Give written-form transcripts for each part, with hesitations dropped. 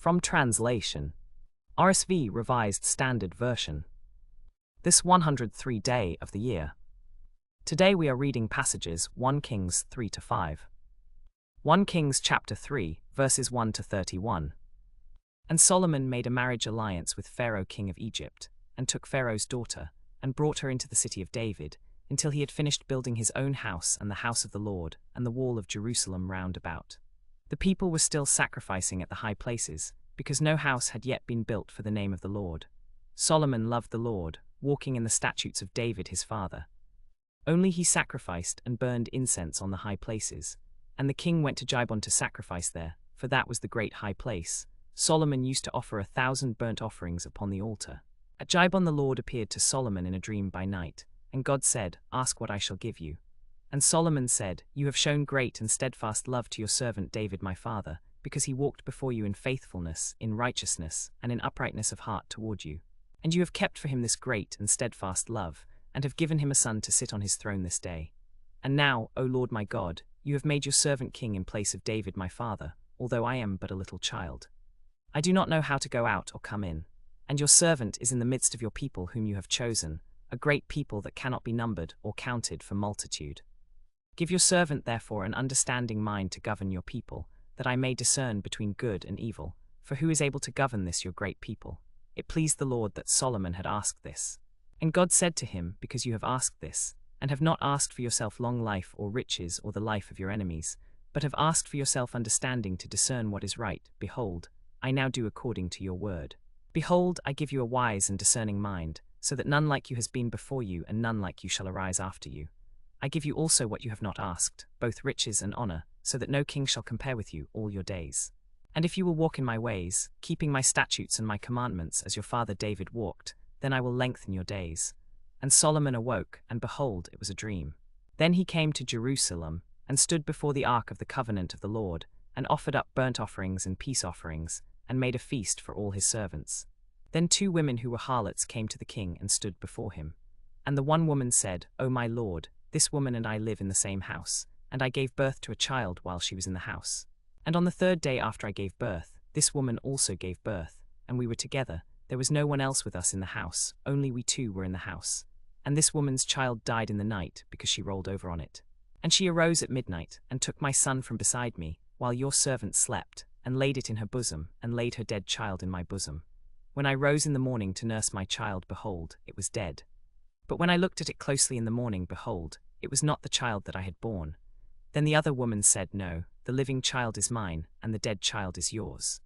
From translation, RSV Revised Standard Version. This 103 day of the year. Today we are reading passages 1 Kings 3-5. 1 Kings chapter 3, verses 1-31. And Solomon made a marriage alliance with Pharaoh king of Egypt, and took Pharaoh's daughter, and brought her into the city of David, until he had finished building his own house and the house of the Lord, and the wall of Jerusalem round about. The people were still sacrificing at the high places, because no house had yet been built for the name of the Lord. Solomon loved the Lord, walking in the statutes of David his father. Only he sacrificed and burned incense on the high places, and the king went to Gibeon to sacrifice there, for that was the great high place. Solomon used to offer 1,000 burnt offerings upon the altar. At Gibeon the Lord appeared to Solomon in a dream by night, and God said, "Ask what I shall give you." And Solomon said, "You have shown great and steadfast love to your servant David my father, because he walked before you in faithfulness, in righteousness, and in uprightness of heart toward you. And you have kept for him this great and steadfast love, and have given him a son to sit on his throne this day. And now, O Lord my God, you have made your servant king in place of David my father, although I am but a little child. I do not know how to go out or come in, and your servant is in the midst of your people whom you have chosen, a great people that cannot be numbered or counted for multitude. Give your servant therefore an understanding mind to govern your people, that I may discern between good and evil, for who is able to govern this your great people? It pleased the Lord that Solomon had asked this. And God said to him, Because you have asked this, and have not asked for yourself long life or riches or the life of your enemies, but have asked for yourself understanding to discern what is right, behold, I now do according to your word. Behold, I give you a wise and discerning mind, so that none like you has been before you, and none like you shall arise after you. I give you also what you have not asked, both riches and honor, so that no king shall compare with you all your days. And if you will walk in my ways, keeping my statutes and my commandments as your father David walked, then I will lengthen your days. And Solomon awoke, and behold, it was a dream. Then he came to Jerusalem, and stood before the ark of the covenant of the Lord, and offered up burnt offerings and peace offerings, and made a feast for all his servants. Then 2 women who were harlots came to the king and stood before him. And the one woman said, O my lord, this woman and I live in the same house, and I gave birth to a child while she was in the house. And on the 3rd day after I gave birth, this woman also gave birth, and we were together. There was no one else with us in the house, only we 2 were in the house. And this woman's child died in the night, because she rolled over on it. And she arose at midnight, and took my son from beside me, while your servant slept, and laid it in her bosom, and laid her dead child in my bosom. When I rose in the morning to nurse my child, behold, it was dead. But when I looked at it closely in the morning, behold, it was not the child that I had borne. Then the other woman said, No, the living child is mine, and the dead child is yours.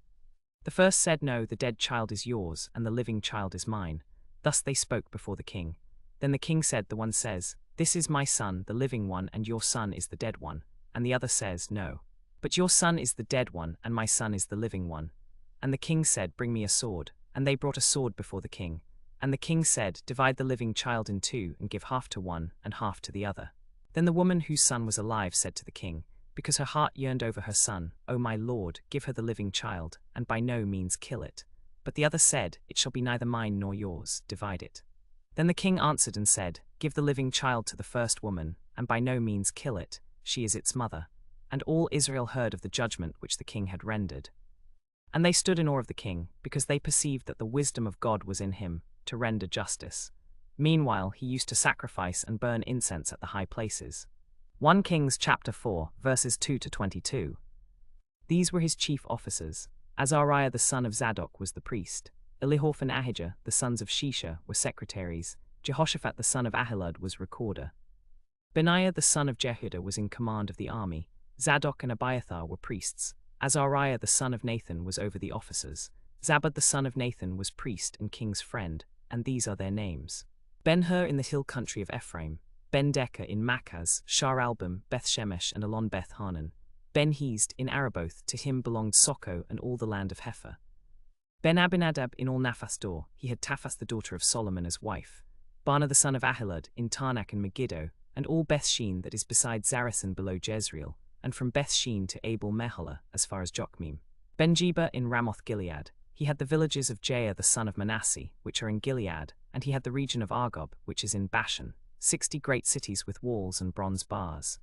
The first said, No, the dead child is yours, and the living child is mine. Thus they spoke before the king. Then the king said, The one says, This is my son, the living one, and your son is the dead one. And the other says, No, but your son is the dead one, and my son is the living one. And the king said, Bring me a sword. And they brought a sword before the king. And the king said, Divide the living child in 2, and give half to one, and half to the other. Then the woman whose son was alive said to the king, because her heart yearned over her son, O my lord, give her the living child, and by no means kill it. But the other said, It shall be neither mine nor yours, divide it. Then the king answered and said, Give the living child to the first woman, and by no means kill it, she is its mother. And all Israel heard of the judgment which the king had rendered. And they stood in awe of the king, because they perceived that the wisdom of God was in him, to render justice. Meanwhile he used to sacrifice and burn incense at the high places. 1 Kings chapter 4, verses 2-22. These were his chief officers. Azariah the son of Zadok was the priest. Elihophar and Ahijah, the sons of Shisha, were secretaries. Jehoshaphat the son of Ahilud was recorder. Benaiah the son of Jehudah was in command of the army. Zadok and Abiathar were priests. Azariah the son of Nathan was over the officers. Zabad the son of Nathan was priest and king's friend, and these are their names. Ben-Hur in the hill country of Ephraim, Ben-Decker in Makaz, Shar-Albim, Beth-Shemesh and Elon Beth-Hanan. Ben-Hezd in Araboth, to him belonged Soko and all the land of Hepher. Ben-Abinadab in all Naphasdor, he had Taphas the daughter of Solomon as wife. Bana the son of Ahilud in Tarnak and Megiddo, and all Beth-Shean that is beside Zarethan below Jezreel, and from Beth-Shean to Abel-Meholah as far as Jokmeam. Ben-Jeba in Ramoth-Gilead, he had the villages of Jair the son of Manasseh, which are in Gilead, and he had the region of Argob, which is in Bashan, 60 great cities with walls and bronze bars.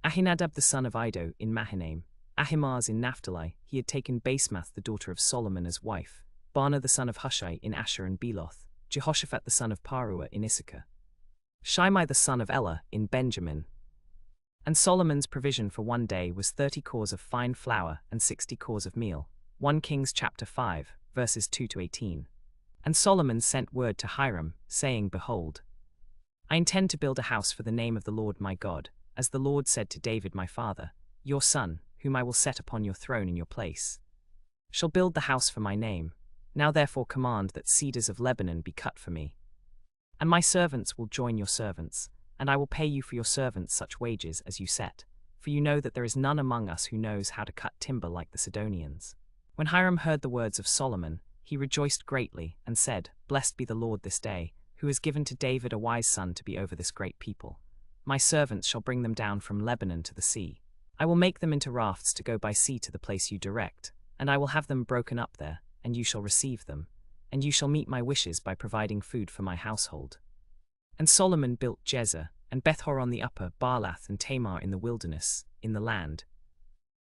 Ahinadab the son of Iddo in Mahanaim, Ahimaaz in Naphtali, he had taken Basemath the daughter of Solomon as wife, Baana the son of Hushai in Asher and Beloth, Jehoshaphat the son of Paruah in Issachar, Shimei the son of Elah in Benjamin. And Solomon's provision for one day was 30 cors of fine flour and 60 cors of meal. 1 Kings chapter 5, verses 2 to 18. And Solomon sent word to Hiram, saying, Behold, I intend to build a house for the name of the Lord my God, as the Lord said to David my father, your son, whom I will set upon your throne in your place, shall build the house for my name. Now therefore command that cedars of Lebanon be cut for me. And my servants will join your servants, and I will pay you for your servants such wages as you set, for you know that there is none among us who knows how to cut timber like the Sidonians. When Hiram heard the words of Solomon, he rejoiced greatly, and said, Blessed be the Lord this day, who has given to David a wise son to be over this great people. My servants shall bring them down from Lebanon to the sea. I will make them into rafts to go by sea to the place you direct, and I will have them broken up there, and you shall receive them, and you shall meet my wishes by providing food for my household. And Solomon built Jezer, and Bethhoron the upper, Baalath and Tamar in the wilderness, in the land,